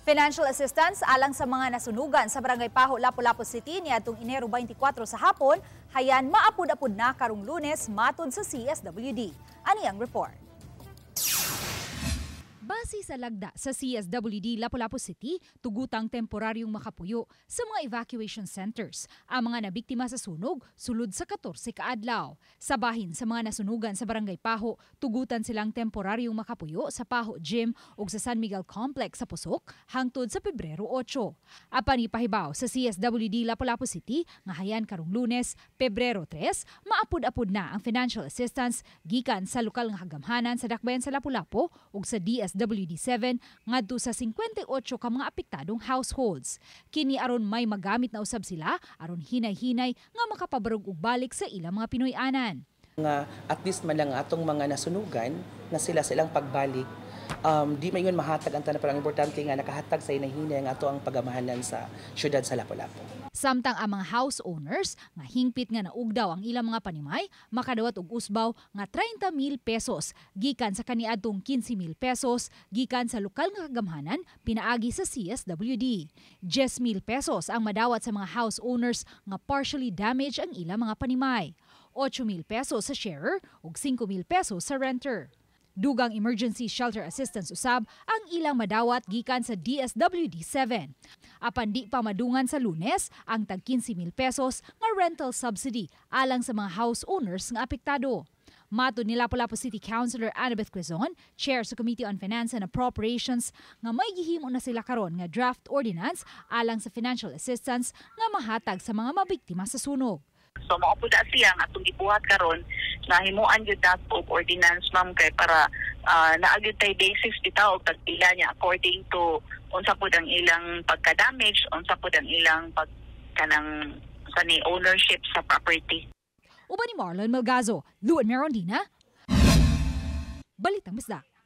Financial assistance alang sa mga nasunugan sa Barangay Paho, Lapu-Lapu City niadtong Enero 24 sa hapon, hayan maapod-apod na karong Lunes matod sa CSWD. Ani ang report. Base sa lagda sa CSWD Lapu-Lapu City, tugutang temporaryong makapuyo sa mga evacuation centers ang mga nabiktima sa sunog sulod sa 14 kaadlaw. Sa bahin sa mga nasunugan sa Barangay Paho, tugutan silang temporaryong makapuyo sa Paho Gym ug sa San Miguel Complex sa Pusok hangtod sa Pebrero 8. Apan ipahibaw sa CSWD Lapu-Lapu City nga hayan karong Lunes, Pebrero 3, maapod-apod na ang financial assistance gikan sa lokal nga hagamhanan sa dakbayan sa Lapu-Lapu ug sa DSWD7 ngadto sa 58 ka mga apektadong households. Kini aron may magamit na usab sila aron hinay-hinay nga makapabarog og balik sa ilang mga Pinoy-anan. Nga at least man lang atong mga nasunugan na silang pagbalik, di mayon mahatag ang tanan, parang importante nga nakahatag sa hinay-hinay nga ato ang pagamahanan sa syudad sa Lapu-Lapu. Samtang ang mga house owners nga hingpit nga naugdaw ang ilang mga panimay makadawat og usbaw nga 30,000 pesos gikan sa kaniadtong 15,000 pesos gikan sa lokal nga kagamhanan pinaagi sa CSWD. 10,000 pesos ang madawat sa mga house owners nga partially damaged ang ilang mga panimay. 8,000 pesos sa sharer ug 5,000 pesos sa renter. Dugang emergency shelter assistance usab ang ilang madawat gikan sa DSWD7. Apan di pa madungan sa Lunes ang tag 15,000 pesos nga rental subsidy alang sa mga house owners nga apektado. Matod ni Lapu-Lapu City Councilor Annabeth Quezon, chair sa Committee on Finance and Appropriations, nga may gihimo na sila karon nga draft ordinance alang sa financial assistance nga mahatag sa mga mabiktima sa sunog. So mao pud siya nga atong gibuhat karon na himuan gyud dat og ordinance ma'am kay para naagid tay basis bitaw og tagpila niya according to unsa pud ang ilang pagka-damage, unsa pud ang ilang kanang sa ni ownership sa property. Uban ni Marlon Melgazo, Luan Merondina, Balitang Bisdak.